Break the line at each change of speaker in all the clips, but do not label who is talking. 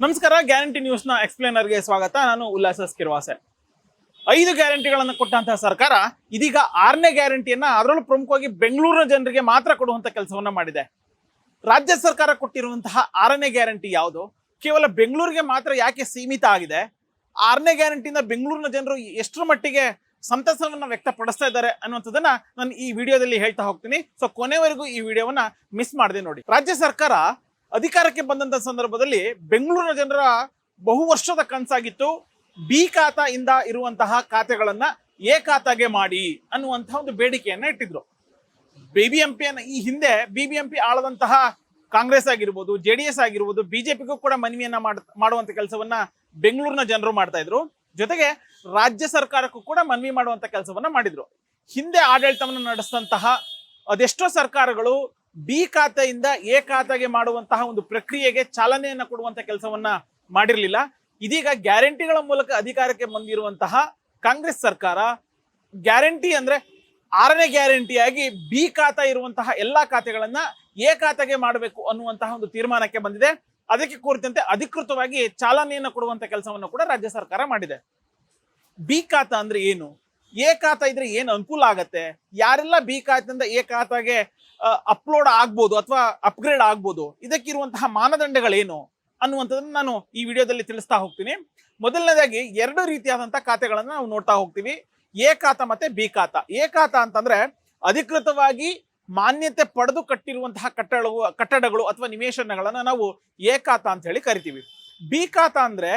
ನಮಸ್ಕಾರ. ಗ್ಯಾರಂಟಿ ನ್ಯೂಸ್ನ ಎಕ್ಸ್ಪ್ಲೇನರ್ಗೆ ಸ್ವಾಗತ. ನಾನು ಉಲ್ಲಾಸ ಕಿರ್ವಾಸೆ. 5 ಗ್ಯಾರಂಟಿಗಳನ್ನು ಕೊಟ್ಟಂತಹ ಸರ್ಕಾರ ಇದೀಗ 6ನೇ ಗ್ಯಾರಂಟಿಯನ್ನ, ಅದರಲ್ಲೂ ಪ್ರಮುಖವಾಗಿ ಬೆಂಗಳೂರಿನ ಜನರಿಗೆ ಮಾತ್ರ ಕೊಡುವಂತ ಕೆಲಸವನ್ನ ಮಾಡಿದೆ. ರಾಜ್ಯ ಸರ್ಕಾರ ಕೊಟ್ಟಿರುವಂತಹ 6ನೇ ಗ್ಯಾರಂಟಿ ಯಾವುದು, ಕೇವಲ ಬೆಂಗಳೂರಿಗೆ ಮಾತ್ರ ಯಾಕೆ ಸೀಮಿತ ಆಗಿದೆ, 6ನೇ ಗ್ಯಾರಂಟಿಯಿಂದ ಬೆಂಗಳೂರಿನ ಜನರು ಎಷ್ಟರ ಮಟ್ಟಿಗೆ ಸಂತಸವನ್ನ ವ್ಯಕ್ತಪಡಿಸ್ತಾ ಇದ್ದಾರೆ ಅನ್ನುವಂಥದ್ದನ್ನ ನಾನು ಈ ವಿಡಿಯೋದಲ್ಲಿ ಹೇಳ್ತಾ ಹೋಗ್ತೀನಿ. ಸೊ ಕೊನೆವರೆಗೂ ಈ ವಿಡಿಯೋವನ್ನ ಮಿಸ್ ಮಾಡದೆ ನೋಡಿ. ರಾಜ್ಯ ಸರ್ಕಾರ ಅಧಿಕಾರಕ್ಕೆ ಬಂದಂತ ಸಂದರ್ಭದಲ್ಲಿ ಬೆಂಗಳೂರಿನ ಜನರ ಬಹು ವರ್ಷದ ಕನಸಾಗಿತ್ತು ಬಿ ಖಾತಾ ಇಂದ ಇರುವಂತಹ ಖಾತೆಗಳನ್ನ ಎ ಖಾತಾಗೆ ಮಾಡಿ ಅನ್ನುವಂತಹ ಒಂದು ಬೇಡಿಕೆಯನ್ನ ಇಟ್ಟಿದ್ರು. ಬಿಬಿಎಂಪಿಯನ್ನ ಈ ಹಿಂದೆ ಬಿಬಿಎಂಪಿ ಆಳದಂತಹ ಕಾಂಗ್ರೆಸ್ ಆಗಿರ್ಬೋದು, ಜೆಡಿಎಸ್ ಆಗಿರ್ಬೋದು, ಬಿಜೆಪಿಗೂ ಕೂಡ ಮನವಿಯನ್ನ ಮಾಡುವಂತ ಕೆಲಸವನ್ನ ಬೆಂಗಳೂರಿನ ಜನರು ಮಾಡ್ತಾ ಇದ್ರು. ಜೊತೆಗೆ ರಾಜ್ಯ ಸರ್ಕಾರಕ್ಕೂ ಕೂಡ ಮನವಿ ಮಾಡುವಂತ ಕೆಲಸವನ್ನ ಮಾಡಿದ್ರು. ಹಿಂದೆ ಆಡಳಿತವನ್ನು ನಡೆಸಿದಂತಹ ಅದೆಷ್ಟೋ ಸರ್ಕಾರಗಳು ಬಿ ಖಾತೆಯಿಂದ ಎ ಖಾತೆಗೆ ಮಾಡುವಂತಹ ಒಂದು ಪ್ರಕ್ರಿಯೆಗೆ ಚಾಲನೆಯನ್ನ ಕೊಡುವಂತ ಕೆಲಸವನ್ನ ಮಾಡಿರಲಿಲ್ಲ. ಇದೀಗ ಗ್ಯಾರಂಟಿಗಳ ಮೂಲಕ ಅಧಿಕಾರಕ್ಕೆ ಬಂದಿರುವಂತಹ ಕಾಂಗ್ರೆಸ್ ಸರ್ಕಾರ ಗ್ಯಾರಂಟಿ ಅಂದ್ರೆ 6ನೇ ಗ್ಯಾರಂಟಿಯಾಗಿ ಬಿ ಖಾತಾ ಇರುವಂತಹ ಎಲ್ಲಾ ಖಾತೆಗಳನ್ನ ಎ ಖಾತೆಗೆ ಮಾಡಬೇಕು ಅನ್ನುವಂತಹ ಒಂದು ತೀರ್ಮಾನಕ್ಕೆ ಬಂದಿದೆ. ಅದಕ್ಕೆ ಕುರಿತಂತೆ ಅಧಿಕೃತವಾಗಿ ಚಾಲನೆಯನ್ನ ಕೊಡುವಂತ ಕೆಲಸವನ್ನು ಕೂಡ ರಾಜ್ಯ ಸರ್ಕಾರ ಮಾಡಿದೆ. ಬಿ ಖಾತಾ ಅಂದ್ರೆ ಏನು, ಎ ಖಾತಾ ಇದ್ರೆ ಏನು ಅನುಕೂಲ ಆಗತ್ತೆ, ಯಾರೆಲ್ಲ ಬಿ ಖಾತೆಯಿಂದ ಎ ಖಾತಾಗೆ ಅಪ್ಲೋಡ್ ಆಗ್ಬೋದು ಅಥವಾ ಅಪ್ಗ್ರೇಡ್ ಆಗ್ಬೋದು, ಇದಕ್ಕಿರುವಂತಹ ಮಾನದಂಡಗಳೇನು ಅನ್ನುವಂಥದ್ದನ್ನು ನಾನು ಈ ವಿಡಿಯೋದಲ್ಲಿ ತಿಳಿಸ್ತಾ ಹೋಗ್ತೀನಿ. ಮೊದಲನೇದಾಗಿ 2 ರೀತಿಯಾದಂತಹ ಖಾತೆಗಳನ್ನ ನಾವು ನೋಡ್ತಾ ಹೋಗ್ತೀವಿ, ಎ ಖಾತಾ ಮತ್ತೆ ಬಿ ಖಾತಾ. ಎ ಖಾತಾ ಅಂತಂದ್ರೆ ಅಧಿಕೃತವಾಗಿ ಮಾನ್ಯತೆ ಪಡೆದು ಕಟ್ಟಿರುವಂತಹ ಕಟ್ಟಡಗಳು ಅಥವಾ ನಿವೇಶನಗಳನ್ನ ನಾವು ಎ ಖಾತಾ ಅಂತ ಹೇಳಿ ಕರಿತೀವಿ. ಬಿ ಖಾತಾ ಅಂದ್ರೆ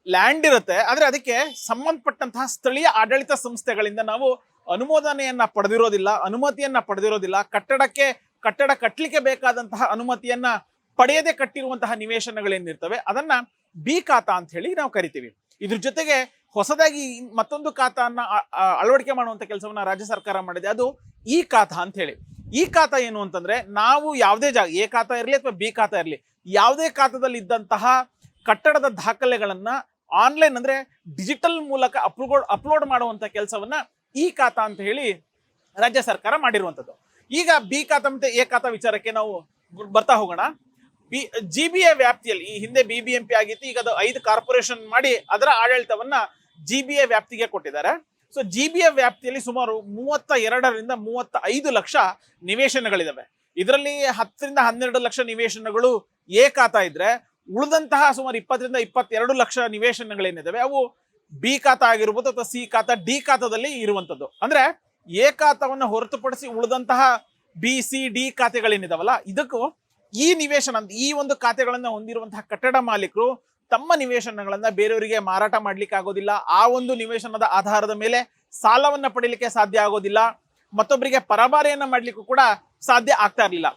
ಲ್ಯಾಂಡ್ ಇರುತ್ತೆ, ಆದ್ರೆ ಅದಕ್ಕೆ ಸಂಬಂಧಪಟ್ಟಂತಹ ಸ್ಥಳೀಯ ಆಡಳಿತ ಸಂಸ್ಥೆಗಳಿಂದ ನಾವು ಅನುಮೋದನೆಯನ್ನ ಪಡೆದಿರೋದಿಲ್ಲ, ಅನುಮತಿಯನ್ನ ಪಡೆದಿರೋದಿಲ್ಲ, ಕಟ್ಟಡ ಕಟ್ಟಲಿಕ್ಕೆ ಬೇಕಾದಂತಹ ಅನುಮತಿಯನ್ನ ಪಡೆಯದೆ ಕಟ್ಟಿರುವಂತಹ ನಿವೇಶನಗಳೇನಿರ್ತವೆ ಅದನ್ನ ಬಿ ಖಾತಾ ಅಂತ ಹೇಳಿ ನಾವು ಕರಿತೀವಿ. ಇದ್ರ ಜೊತೆಗೆ ಹೊಸದಾಗಿ ಮತ್ತೊಂದು ಖಾತಾನ್ನ ಅಳವಡಿಕೆ ಮಾಡುವಂತ ಕೆಲಸವನ್ನ ರಾಜ್ಯ ಸರ್ಕಾರ ಮಾಡಿದೆ, ಅದು ಈ ಖಾತಾ ಅಂತ ಹೇಳಿ. ಈ ಖಾತಾ ಏನು ಅಂತಂದ್ರೆ, ನಾವು ಯಾವುದೇ ಜಾಗ ಎ ಖಾತಾ ಇರಲಿ ಅಥವಾ ಬಿ ಖಾತಾ ಇರಲಿ, ಯಾವುದೇ ಖಾತಾದಲ್ಲಿ ಇದ್ದಂತಹ ಕಟ್ಟಡದ ದಾಖಲೆಗಳನ್ನ ಆನ್ಲೈನ್ ಅಂದ್ರೆ ಡಿಜಿಟಲ್ ಮೂಲಕ ಅಪ್ಲೋಡ್ ಮಾಡುವಂತ ಕೆಲಸವನ್ನ ಈ ಖಾತಾ ಅಂತ ಹೇಳಿ ರಾಜ್ಯ ಸರ್ಕಾರ ಮಾಡಿರುವಂಥದ್ದು. ಈಗ ಬಿ ಖಾತಾ ಮತ್ತೆ ಎ ಖಾತಾ ವಿಚಾರಕ್ಕೆ ನಾವು ಬರ್ತಾ ಹೋಗೋಣ. ಜಿಬಿಎ ವ್ಯಾಪ್ತಿಯಲ್ಲಿ ಈ ಹಿಂದೆ ಬಿಬಿಎಂಪಿ ಆಗಿತ್ತು, ಈಗ ಅದು 5 ಕಾರ್ಪೊರೇಷನ್ ಮಾಡಿ ಅದರ ಆಡಳಿತವನ್ನ ಜಿಬಿಎ ವ್ಯಾಪ್ತಿಗೆ ಕೊಟ್ಟಿದ್ದಾರೆ. ಸೊ ಜಿಬಿಎ ವ್ಯಾಪ್ತಿಯಲ್ಲಿ ಸುಮಾರು 32ರಿಂದ 35 ಲಕ್ಷ ನಿವೇಶನಗಳಿದಾವೆ. ಇದರಲ್ಲಿ 10ರಿಂದ 12 ಲಕ್ಷ ನಿವೇಶನಗಳು ಎ ಖಾತಾ ಇದ್ರೆ, ಉಳಿದಂತಹ ಸುಮಾರು 20ರಿಂದ 22 ಲಕ್ಷ ನಿವೇಶನಗಳೇನಿದಾವೆ ಅವು ಬಿ ಖಾತಾ ಆಗಿರ್ಬೋದು ಅಥವಾ ಸಿ ಖಾತಾ, ಡಿ ಖಾತಾದಲ್ಲಿ ಇರುವಂತದ್ದು. ಅಂದ್ರೆ ಎ ಖಾತಾವನ್ನು ಹೊರತುಪಡಿಸಿ ಉಳಿದಂತಹ ಬಿ ಸಿ ಡಿ ಖಾತೆಗಳೇನಿದಾವಲ್ಲ, ಇದಕ್ಕೂ ಈ ನಿವೇಶನ ಈ ಒಂದು ಖಾತೆಗಳನ್ನ ಹೊಂದಿರುವಂತಹ ಕಟ್ಟಡ ಮಾಲೀಕರು ತಮ್ಮ ನಿವೇಶನಗಳನ್ನ ಬೇರೆಯವರಿಗೆ ಮಾರಾಟ ಮಾಡ್ಲಿಕ್ಕೆ ಆಗೋದಿಲ್ಲ, ಆ ಒಂದು ನಿವೇಶನದ ಆಧಾರದ ಮೇಲೆ ಸಾಲವನ್ನ ಪಡಿಲಿಕ್ಕೆ ಸಾಧ್ಯ ಆಗೋದಿಲ್ಲ, ಮತ್ತೊಬ್ಬರಿಗೆ ಪರಭಾರೆಯನ್ನ ಮಾಡ್ಲಿಕ್ಕೂ ಕೂಡ ಸಾಧ್ಯ ಆಗ್ತಾ ಇರ್ಲಿಲ್ಲ.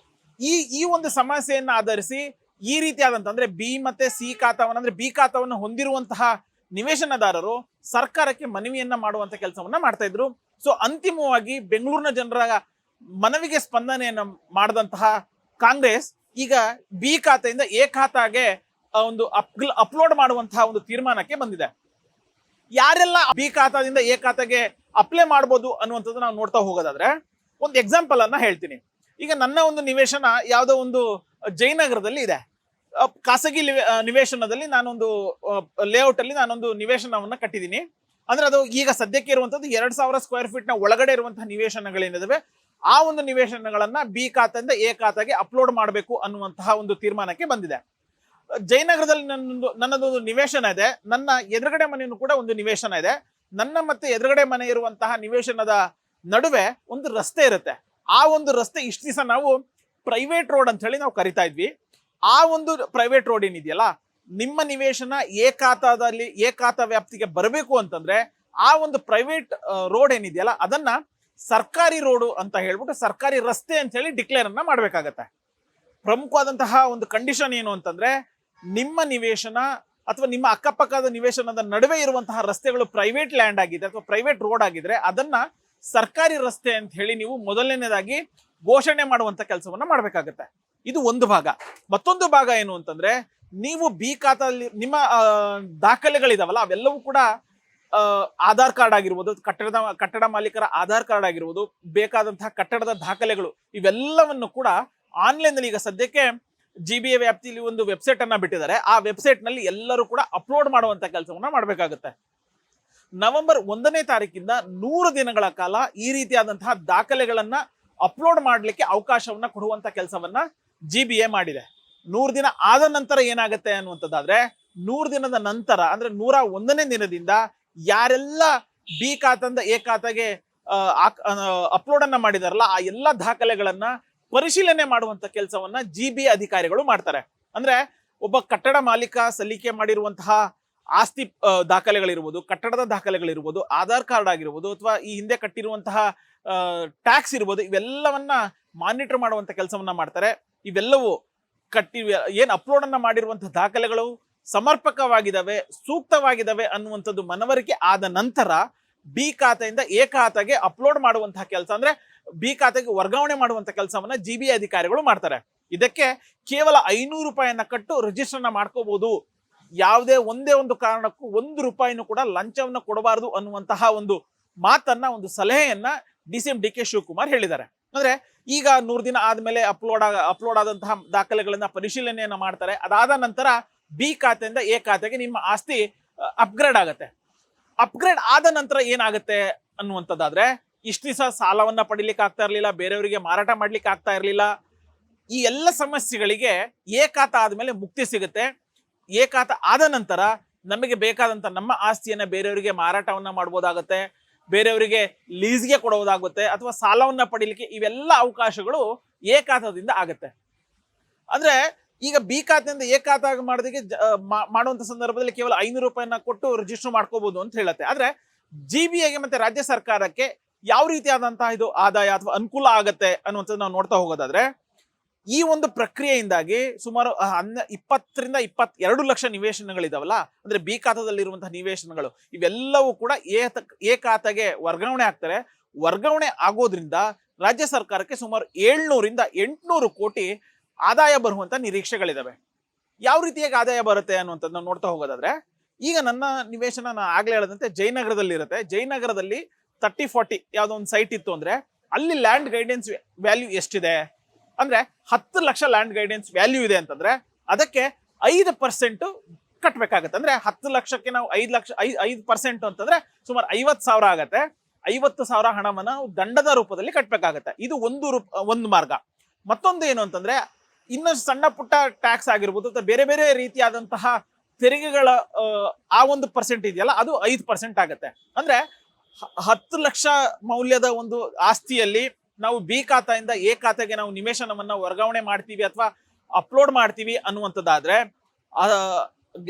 ಈ ಒಂದು ಸಮಸ್ಯೆಯನ್ನ ಆಧರಿಸಿ ಈ ರೀತಿಯಾದಂತ ಅಂದ್ರೆ ಬಿ ಮತ್ತೆ ಸಿ ಖಾತಾವನ್ನ ಅಂದ್ರೆ ಬಿ ಖಾತಾವನ್ನು ಹೊಂದಿರುವಂತಹ ನಿವೇಶನದಾರರು ಸರ್ಕಾರಕ್ಕೆ ಮನವಿಯನ್ನ ಮಾಡುವಂತ ಕೆಲಸವನ್ನ ಮಾಡ್ತಾ ಇದ್ರು. ಸೊ ಅಂತಿಮವಾಗಿ ಬೆಂಗಳೂರಿನ ಜನರ ಮನವಿಗೆ ಸ್ಪಂದನೆಯನ್ನ ಮಾಡಿದಂತಹ ಕಾಂಗ್ರೆಸ್ ಈಗ ಬಿ ಖಾತೆಯಿಂದ ಎ ಖಾತಾಗೆ ಒಂದು ಅಪ್ಲೋಡ್ ಮಾಡುವಂತಹ ಒಂದು ತೀರ್ಮಾನಕ್ಕೆ ಬಂದಿದೆ. ಯಾರೆಲ್ಲ ಬಿ ಖಾತಾದಿಂದ ಎ ಖಾತಾಗೆ ಅಪ್ಲೈ ಮಾಡ್ಬೋದು ಅನ್ನುವಂಥದ್ದು ನಾವು ನೋಡ್ತಾ ಹೋಗೋದಾದ್ರೆ ಒಂದು ಎಕ್ಸಾಂಪಲ್ ಅನ್ನ ಹೇಳ್ತೀನಿ. ಈಗ ನನ್ನ ಒಂದು ನಿವೇಶನ ಯಾವುದೋ ಒಂದು ಜಯನಗರದಲ್ಲಿ ಇದೆ. ಖಾಸಗಿ ನಿವೇಶನದಲ್ಲಿ ನಾನೊಂದು ಲೇಔಟ್ ಅಲ್ಲಿ ನಾನೊಂದು ನಿವೇಶನವನ್ನ ಕಟ್ಟಿದ್ದೀನಿ. ಅಂದ್ರೆ ಅದು ಈಗ ಸದ್ಯಕ್ಕೆ ಇರುವಂತದ್ದು 2000 ಸ್ಕ್ವೇರ್ ಫೀಟ್ ನ ಒಳಗಡೆ ಇರುವಂತಹ ನಿವೇಶನಗಳೇನಿದಾವೆ ಆ ಒಂದು ನಿವೇಶನಗಳನ್ನ ಬಿ ಖಾತೆಯಿಂದ ಎ ಖಾತೆಗೆ ಅಪ್ಲೋಡ್ ಮಾಡಬೇಕು ಅನ್ನುವಂತಹ ಒಂದು ತೀರ್ಮಾನಕ್ಕೆ ಬಂದಿದೆ. ಜಯನಗರದಲ್ಲಿ ನನ್ನದೊಂದು ನಿವೇಶನ ಇದೆ, ನನ್ನ ಎದುರುಗಡೆ ಮನೆಯೂ ಕೂಡ ಒಂದು ನಿವೇಶನ ಇದೆ. ನನ್ನ ಮತ್ತೆ ಎದುರುಗಡೆ ಮನೆ ಇರುವಂತಹ ನಿವೇಶನದ ನಡುವೆ ಒಂದು ರಸ್ತೆ ಇರುತ್ತೆ. ಆ ಒಂದು ರಸ್ತೆ ಇಷ್ಟು ದಿವಸ ನಾವು ಪ್ರೈವೇಟ್ ರೋಡ್ ಅಂತ ಹೇಳಿ ನಾವು ಕರಿತಾ ಇದ್ವಿ. ಆ ಒಂದು ಪ್ರೈವೇಟ್ ರೋಡ್ ಏನಿದೆಯಲ್ಲ, ನಿಮ್ಮ ನಿವೇಶನ ಎ ಖಾತಾ ವ್ಯಾಪ್ತಿಗೆ ಬರಬೇಕು ಅಂತಂದ್ರೆ ಆ ಒಂದು ಪ್ರೈವೇಟ್ ರೋಡ್ ಏನಿದೆಯಲ್ಲ ಅದನ್ನ ಸರ್ಕಾರಿ ರೋಡು ಅಂತ ಹೇಳ್ಬಿಟ್ಟು ಸರ್ಕಾರಿ ರಸ್ತೆ ಅಂತ ಹೇಳಿ ಡಿಕ್ಲೇರ್ ಅನ್ನ ಮಾಡ್ಬೇಕಾಗತ್ತೆ. ಪ್ರಮುಖವಾದಂತಹ ಒಂದು ಕಂಡೀಷನ್ ಏನು ಅಂತಂದ್ರೆ, ನಿಮ್ಮ ನಿವೇಶನ ಅಥವಾ ನಿಮ್ಮ ಅಕ್ಕಪಕ್ಕದ ನಿವೇಶನದ ನಡುವೆ ಇರುವಂತಹ ರಸ್ತೆಗಳು ಪ್ರೈವೇಟ್ ಲ್ಯಾಂಡ್ ಆಗಿದೆ ಅಥವಾ ಪ್ರೈವೇಟ್ ರೋಡ್ ಆಗಿದ್ರೆ ಅದನ್ನ ಸರ್ಕಾರಿ ರಸ್ತೆ ಅಂತ ಹೇಳಿ ನೀವು ಮೊದಲನೇದಾಗಿ ಘೋಷಣೆ ಮಾಡುವಂತ ಕೆಲಸವನ್ನ ಮಾಡ್ಬೇಕಾಗತ್ತೆ. ಇದು ಒಂದು ಭಾಗ. ಮತ್ತೊಂದು ಭಾಗ ಏನು ಅಂತಂದ್ರೆ, ನೀವು ಬಿ ಖಾತಾದಲ್ಲಿ ನಿಮ್ಮ ದಾಖಲೆಗಳಿದಾವಲ್ಲ ಅವೆಲ್ಲವೂ ಕೂಡ ಆಧಾರ್ ಕಾರ್ಡ್ ಆಗಿರ್ಬೋದು, ಕಟ್ಟಡ ಮಾಲೀಕರ ಆಧಾರ್ ಕಾರ್ಡ್ ಆಗಿರ್ಬೋದು, ಬೇಕಾದಂತಹ ಕಟ್ಟಡದ ದಾಖಲೆಗಳು ಇವೆಲ್ಲವನ್ನು ಕೂಡ ಆನ್ಲೈನ್ ಅಲ್ಲಿ ಈಗ ಸದ್ಯಕ್ಕೆ GBA ವ್ಯಾಪ್ತಿಯಲ್ಲಿ ಒಂದು ವೆಬ್ಸೈಟ್ ಅನ್ನ ಬಿಟ್ಟಿದ್ದಾರೆ. ಆ ವೆಬ್ಸೈಟ್ ನಲ್ಲಿ ಎಲ್ಲರೂ ಕೂಡ ಅಪ್ಲೋಡ್ ಮಾಡುವಂತ ಕೆಲಸವನ್ನ ಮಾಡಬೇಕಾಗುತ್ತೆ. ನವೆಂಬರ್ 1ನೇ ತಾರೀಕಿಂದ 100 ದಿನಗಳ ಕಾಲ ಈ ರೀತಿಯಾದಂತಹ ದಾಖಲೆಗಳನ್ನ ಅಪ್ಲೋಡ್ ಮಾಡಲಿಕ್ಕೆ ಅವಕಾಶವನ್ನ ಕೊಡುವಂತ ಕೆಲಸವನ್ನ GBA ಮಾಡಿದೆ. 100 ದಿನ ಆದ ನಂತರ ಏನಾಗುತ್ತೆ ಅನ್ನುವಂಥದ್ದಾದ್ರೆ 100 ದಿನದ ನಂತರ ಅಂದ್ರೆ 101ನೇ ದಿನದಿಂದ ಯಾರೆಲ್ಲ ಬಿ ಖಾತೆಯಿಂದ ಎ ಖಾತೆಗೆ ಅಪ್ಲೋಡ್ ಅನ್ನ ಮಾಡಿದಾರಲ್ಲ ಆ ಎಲ್ಲ ದಾಖಲೆಗಳನ್ನ ಪರಿಶೀಲನೆ ಮಾಡುವಂತ ಕೆಲಸವನ್ನ GBA ಅಧಿಕಾರಿಗಳು ಮಾಡ್ತಾರೆ. ಅಂದ್ರೆ ಒಬ್ಬ ಕಟ್ಟಡ ಮಾಲೀಕ ಸಲ್ಲಿಕೆ ಮಾಡಿರುವಂತಹ ಆಸ್ತಿ ದಾಖಲೆಗಳಿರ್ಬೋದು, ಕಟ್ಟಡದ ದಾಖಲೆಗಳಿರ್ಬೋದು, ಆಧಾರ್ ಕಾರ್ಡ್ ಆಗಿರ್ಬೋದು, ಅಥವಾ ಈ ಹಿಂದೆ ಕಟ್ಟಿರುವಂತಹ ಟ್ಯಾಕ್ಸ್ ಇರ್ಬೋದು, ಇವೆಲ್ಲವನ್ನ ಮಾನಿಟರ್ ಮಾಡುವಂತ ಕೆಲಸವನ್ನ ಮಾಡ್ತಾರೆ. ಇವೆಲ್ಲವೂ ಏನ್ ಅಪ್ಲೋಡ್ ಅನ್ನ ಮಾಡಿರುವಂತಹ ದಾಖಲೆಗಳು ಸಮರ್ಪಕವಾಗಿದ್ದಾವೆ, ಸೂಕ್ತವಾಗಿದ್ದಾವೆ ಅನ್ನುವಂಥದ್ದು ಮನವರಿಕೆ ಆದ ನಂತರ ಬಿ ಖಾತೆಯಿಂದ ಎ ಖಾತೆಗೆ ಅಪ್ಲೋಡ್ ಮಾಡುವಂತಹ ಕೆಲಸ, ಅಂದ್ರೆ ಬಿ ಖಾತೆಗೆ ವರ್ಗಾವಣೆ ಮಾಡುವಂತ ಕೆಲಸವನ್ನ GBA ಅಧಿಕಾರಿಗಳು ಮಾಡ್ತಾರೆ. ಇದಕ್ಕೆ ಕೇವಲ 500 ರೂಪಾಯಿಯನ್ನ ಕಟ್ಟು ರಿಜಿಸ್ಟರ್ನ ಮಾಡ್ಕೋಬಹುದು. ಯಾವುದೇ ಒಂದೇ ಒಂದು ಕಾರಣಕ್ಕೂ 1 ರೂಪಾಯಿನೂ ಕೂಡ ಲಂಚವನ್ನ ಕೊಡಬಾರದು ಅನ್ನುವಂತಹ ಒಂದು ಮಾತನ್ನ, ಒಂದು ಸಲಹೆಯನ್ನ DCM DK ಶಿವಕುಮಾರ್ ಹೇಳಿದ್ದಾರೆ. ಅಂದ್ರೆ ಈಗ 100 ದಿನ ಆದ್ಮೇಲೆ ಅಪ್ಲೋಡ್ ಆದಂತಹ ದಾಖಲೆಗಳನ್ನ ಪರಿಶೀಲನೆಯನ್ನ ಮಾಡ್ತಾರೆ. ಅದಾದ ನಂತರ ಬಿ ಖಾತೆಯಿಂದ ಎ ಖಾತೆಗೆ ನಿಮ್ಮ ಆಸ್ತಿ ಅಪ್ಗ್ರೇಡ್ ಆಗುತ್ತೆ. ಅಪ್ಗ್ರೇಡ್ ಆದ ನಂತರ ಏನಾಗುತ್ತೆ ಅನ್ನುವಂಥದ್ದಾದ್ರೆ, ಇಷ್ಟು ದಿವಸ ಸಾಲವನ್ನ ಪಡಿಲಿಕ್ಕೆ ಆಗ್ತಾ ಇರ್ಲಿಲ್ಲ, ಬೇರೆಯವರಿಗೆ ಮಾರಾಟ ಮಾಡ್ಲಿಕ್ಕೆ ಆಗ್ತಾ ಇರ್ಲಿಲ್ಲ. ಈ ಎಲ್ಲ ಸಮಸ್ಯೆಗಳಿಗೆ ಎ ಖಾತೆ ಆದ್ಮೇಲೆ ಮುಕ್ತಿ ಸಿಗುತ್ತೆ. ಎ ಖಾತೆ ಆದ ನಂತರ ನಮಗೆ ಬೇಕಾದಂತ ನಮ್ಮ ಆಸ್ತಿಯನ್ನ ಬೇರೆಯವರಿಗೆ ಮಾರಾಟವನ್ನ ಮಾಡ್ಬೋದಾಗತ್ತೆ, ಬೇರೆಯವರಿಗೆ ಲೀಸ್ಗೆ ಕೊಡೋದಾಗುತ್ತೆ, ಅಥವಾ ಸಾಲವನ್ನ ಪಡಿಲಿಕ್ಕೆ ಇವೆಲ್ಲ ಅವಕಾಶಗಳು ಎ ಖಾತೆದಿಂದ ಆಗುತ್ತೆ. ಅಂದ್ರೆ ಈಗ ಬಿ ಖಾತೆಯಿಂದ ಎ ಖಾತೆ ಮಾಡೋದಕ್ಕೆ ಮಾಡುವಂತ ಸಂದರ್ಭದಲ್ಲಿ ಕೇವಲ 500 ರೂಪಾಯಿನ ಕೊಟ್ಟು ರಿಜಿಸ್ಟರ್ ಮಾಡ್ಕೋಬಹುದು ಅಂತ ಹೇಳುತ್ತೆ. ಆದ್ರೆ GBAಗೆ ಮತ್ತೆ ರಾಜ್ಯ ಸರ್ಕಾರಕ್ಕೆ ಯಾವ ರೀತಿಯಾದಂತಹ ಇದು ಆದಾಯ ಅಥವಾ ಅನುಕೂಲ ಆಗತ್ತೆ ಅನ್ನುವಂಥದ್ದು ನಾವು ನೋಡ್ತಾ ಹೋಗೋದಾದ್ರೆ, ಈ ಒಂದು ಪ್ರಕ್ರಿಯೆಯಿಂದಾಗಿ ಸುಮಾರು 20 ರಿಂದ 22 ಲಕ್ಷ ನಿವೇಶನಗಳಿದಾವಲ್ಲ, ಅಂದ್ರೆ ಬಿ ಖಾತೆದಲ್ಲಿರುವಂತಹ ನಿವೇಶನಗಳು ಇವೆಲ್ಲವೂ ಕೂಡ ಎ ಖಾತೆಗೆ ವರ್ಗಾವಣೆ ಆಗ್ತಾರೆ. ವರ್ಗಾವಣೆ ಆಗೋದ್ರಿಂದ ರಾಜ್ಯ ಸರ್ಕಾರಕ್ಕೆ ಸುಮಾರು 700 ರಿಂದ 800 ಕೋಟಿ ಆದಾಯ ಬರುವಂತ ನಿರೀಕ್ಷೆಗಳಿದಾವೆ. ಯಾವ ರೀತಿಯಾಗಿ ಆದಾಯ ಬರುತ್ತೆ ಅನ್ನುವಂಥದ್ದು ನಾವು ನೋಡ್ತಾ ಹೋಗೋದಾದ್ರೆ, ಈಗ ನನ್ನ ನಿವೇಶನ ನಾನು ಆಗ್ಲೇ ಹೇಳದಂತೆ ಜಯನಗರದಲ್ಲಿ ಇರುತ್ತೆ. ಜಯನಗರದಲ್ಲಿ 30-40 ಯಾವ್ದೋ ಒಂದು ಸೈಟ್ ಇತ್ತು ಅಂದ್ರೆ ಅಲ್ಲಿ ಲ್ಯಾಂಡ್ ಗೈಡೆನ್ಸ್ ವ್ಯಾಲ್ಯೂ ಎಷ್ಟಿದೆ ಅಂದ್ರೆ 10 ಲಕ್ಷ ಲ್ಯಾಂಡ್ ಗೈಡೆನ್ಸ್ ವ್ಯಾಲ್ಯೂ ಇದೆ ಅಂತಂದ್ರೆ ಅದಕ್ಕೆ 5% ಕಟ್ಬೇಕಾಗತ್ತೆ. ಅಂದ್ರೆ 10 ಲಕ್ಷಕ್ಕೆ ನಾವು 5% ಅಂತಂದ್ರೆ ಸುಮಾರು 50,000 ಆಗತ್ತೆ. 50,000 ಹಣವನ್ನ ನಾವು ದಂಡದ ರೂಪದಲ್ಲಿ ಕಟ್ಬೇಕಾಗತ್ತೆ. ಇದು ಒಂದು ಮಾರ್ಗ. ಮತ್ತೊಂದು ಏನು ಅಂತಂದ್ರೆ, ಇನ್ನಷ್ಟು ಸಣ್ಣ ಪುಟ್ಟ ಟ್ಯಾಕ್ಸ್ ಆಗಿರ್ಬೋದು ಅಥವಾ ಬೇರೆ ಬೇರೆ ರೀತಿಯಾದಂತಹ ತೆರಿಗೆಗಳ ಆ ಒಂದು ಪರ್ಸೆಂಟ್ ಇದೆಯಲ್ಲ, ಅದು 5% ಆಗತ್ತೆ. ಅಂದ್ರೆ 10 ಲಕ್ಷ ಮೌಲ್ಯದ ಒಂದು ಆಸ್ತಿಯಲ್ಲಿ ನಾವು ಬಿ ಖಾತೆಯಿಂದ ಎ ಖಾತೆಗೆ ನಾವು ನಿವೇಶನವನ್ನ ವರ್ಗಾವಣೆ ಮಾಡ್ತೀವಿ ಅಥವಾ ಅಪ್ಲೋಡ್ ಮಾಡ್ತೀವಿ ಅನ್ನುವಂಥದ್ದಾದ್ರೆ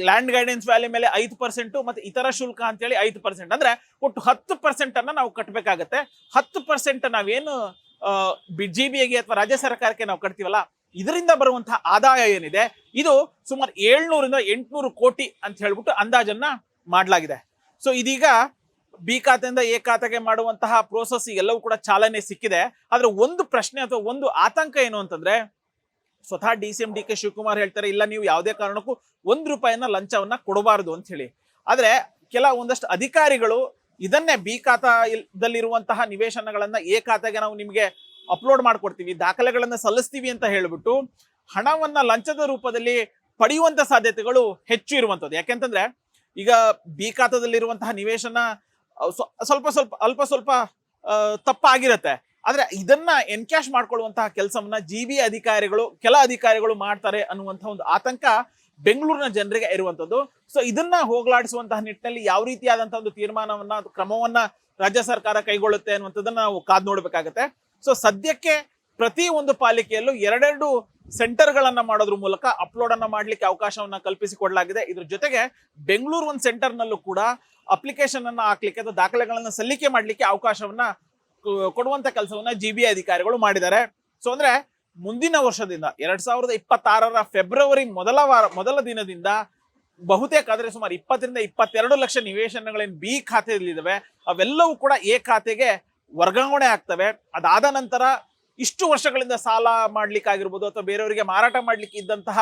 ಲ್ಯಾಂಡ್ ಗೈಡೆನ್ಸ್ ವ್ಯಾಲ್ಯೂ ಮೇಲೆ 5% ಮತ್ತೆ ಇತರ ಶುಲ್ಕ ಅಂತೇಳಿ 5%, ಅಂದ್ರೆ ಒಟ್ಟು 10% ಅನ್ನ ನಾವು ಕಟ್ಟಬೇಕಾಗತ್ತೆ. 10% ನಾವೇನು GBAಗೆ ಅಥವಾ ರಾಜ್ಯ ಸರ್ಕಾರಕ್ಕೆ ನಾವು ಕಟ್ತೀವಲ್ಲ, ಇದರಿಂದ ಬರುವಂತಹ ಆದಾಯ ಏನಿದೆ ಇದು ಸುಮಾರು 700 ರಿಂದ 800 ಕೋಟಿ ಅಂತ ಹೇಳ್ಬಿಟ್ಟು ಅಂದಾಜನ್ನ ಮಾಡಲಾಗಿದೆ. ಸೊ ಇದೀಗ ಬಿ ಖಾತೆಯಿಂದ ಎ ಖಾತೆಗೆ ಮಾಡುವಂತಹ ಪ್ರೋಸೆಸ್ ಎಲ್ಲವೂ ಕೂಡ ಚಾಲನೆ ಸಿಕ್ಕಿದೆ. ಆದ್ರೆ ಒಂದು ಪ್ರಶ್ನೆ ಅಥವಾ ಒಂದು ಆತಂಕ ಏನು ಅಂತಂದ್ರೆ, ಸ್ವತಃ DCM DK ಶಿವಕುಮಾರ್ ಹೇಳ್ತಾರೆ, ಇಲ್ಲ ನೀವು ಯಾವುದೇ ಕಾರಣಕ್ಕೂ 1 ರೂಪಾಯಿನ ಲಂಚವನ್ನ ಕೊಡಬಾರದು ಅಂತ ಹೇಳಿ. ಆದ್ರೆ ಒಂದಷ್ಟು ಅಧಿಕಾರಿಗಳು ಇದನ್ನೇ ಬಿ ಖಾತೆದಲ್ಲಿರುವಂತಹ ನಿವೇಶನಗಳನ್ನ ಎ ಖಾತೆಗೆ ನಾವು ನಿಮ್ಗೆ ಅಪ್ಲೋಡ್ ಮಾಡ್ಕೊಡ್ತೀವಿ, ದಾಖಲೆಗಳನ್ನ ಸಲ್ಲಿಸ್ತೀವಿ ಅಂತ ಹೇಳ್ಬಿಟ್ಟು ಹಣವನ್ನ ಲಂಚದ ರೂಪದಲ್ಲಿ ಪಡೆಯುವಂತ ಸಾಧ್ಯತೆಗಳು ಹೆಚ್ಚು ಇರುವಂತದ್ದು. ಯಾಕೆಂತಂದ್ರೆ ಈಗ ಬಿ ಖಾತೆದಲ್ಲಿರುವಂತಹ ನಿವೇಶನ ಅಲ್ಪ ಸ್ವಲ್ಪ ತಪ್ಪಾಗಿರುತ್ತೆ. ಆದ್ರೆ ಇದನ್ನ ಎನ್ಕ್ಯಾಶ್ ಮಾಡ್ಕೊಳ್ಳುವಂತಹ ಕೆಲಸವನ್ನ ಕೆಲ ಅಧಿಕಾರಿಗಳು ಮಾಡ್ತಾರೆ ಅನ್ನುವಂತಹ ಒಂದು ಆತಂಕ ಬೆಂಗಳೂರಿನ ಜನರಿಗೆ ಇರುವಂತದ್ದು. ಸೊ ಇದನ್ನ ಹೋಗಲಾಡಿಸುವಂತಹ ನಿಟ್ಟಿನಲ್ಲಿ ಯಾವ ರೀತಿಯಾದಂತಹ ಒಂದು ತೀರ್ಮಾನವನ್ನ, ಕ್ರಮವನ್ನ ರಾಜ್ಯ ಸರ್ಕಾರ ಕೈಗೊಳ್ಳುತ್ತೆ ಅನ್ನುವಂಥದ್ದನ್ನ ನಾವು ಕಾದ್ ನೋಡ್ಬೇಕಾಗತ್ತೆ. ಸೊ ಸದ್ಯಕ್ಕೆ ಪ್ರತಿ ಒಂದು ಪಾಲಿಕೆಯಲ್ಲೂ 2 ಸೆಂಟರ್ಗಳನ್ನ ಮಾಡೋದ್ರ ಮೂಲಕ ಅಪ್ಲೋಡ್ ಅನ್ನ ಮಾಡ್ಲಿಕ್ಕೆ ಅವಕಾಶವನ್ನ ಕಲ್ಪಿಸಿಕೊಡಲಾಗಿದೆ. ಇದ್ರ ಜೊತೆಗೆ ಬೆಂಗಳೂರು ಒಂದು ಸೆಂಟರ್ ನಲ್ಲೂ ಕೂಡ ಅಪ್ಲಿಕೇಶನ್ ಅನ್ನ ಹಾಕ್ಲಿಕ್ಕೆ ಅಥವಾ ದಾಖಲೆಗಳನ್ನ ಸಲ್ಲಿಕೆ ಮಾಡ್ಲಿಕ್ಕೆ ಅವಕಾಶವನ್ನ ಕೊಡುವಂತ ಕೆಲಸವನ್ನ GBA ಅಧಿಕಾರಿಗಳು ಮಾಡಿದ್ದಾರೆ. ಸೊ ಅಂದ್ರೆ ಮುಂದಿನ ವರ್ಷದಿಂದ 2026ರ ಫೆಬ್ರವರಿ ಮೊದಲ ದಿನದಿಂದ ಬಹುತೇಕ ಆದ್ರೆ ಸುಮಾರು 20 ರಿಂದ 22 ಲಕ್ಷ ನಿವೇಶನಗಳೇನು ಬಿ ಖಾತೆಯಲ್ಲಿದ್ದಾವೆ ಅವೆಲ್ಲವೂ ಕೂಡ ಎ ಖಾತೆಗೆ ವರ್ಗಾವಣೆ ಆಗ್ತವೆ. ಅದಾದ ನಂತರ ಇಷ್ಟು ವರ್ಷಗಳಿಂದ ಸಾಲ ಮಾಡ್ಲಿಕ್ಕಾಗಿರ್ಬೋದು ಅಥವಾ ಬೇರೆಯವರಿಗೆ ಮಾರಾಟ ಮಾಡ್ಲಿಕ್ಕೆ ಇದ್ದಂತಹ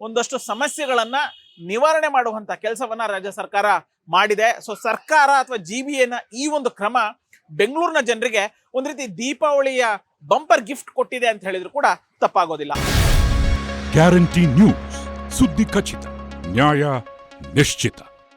ಒಂದಷ್ಟು ಸಮಸ್ಯೆಗಳನ್ನ ನಿವಾರಣೆ ಮಾಡುವಂತ ಕೆಲಸವನ್ನ ರಾಜ್ಯ ಸರ್ಕಾರ ಮಾಡಿದೆ. ಸೊ ಸರ್ಕಾರ ಅಥವಾ GBAನ ಈ ಒಂದು ಕ್ರಮ ಬೆಂಗಳೂರಿನ ಜನರಿಗೆ ಒಂದು ರೀತಿ ದೀಪಾವಳಿಯ ಬಂಪರ್ ಗಿಫ್ಟ್ ಕೊಟ್ಟಿದೆ ಅಂತ ಹೇಳಿದ್ರು ಕೂಡ ತಪ್ಪಾಗೋದಿಲ್ಲ.
ಗ್ಯಾರಂಟಿ ನ್ಯೂಸ್, ಸುದ್ದಿ ಖಚಿತ, ನ್ಯಾಯ ನಿಶ್ಚಿತ.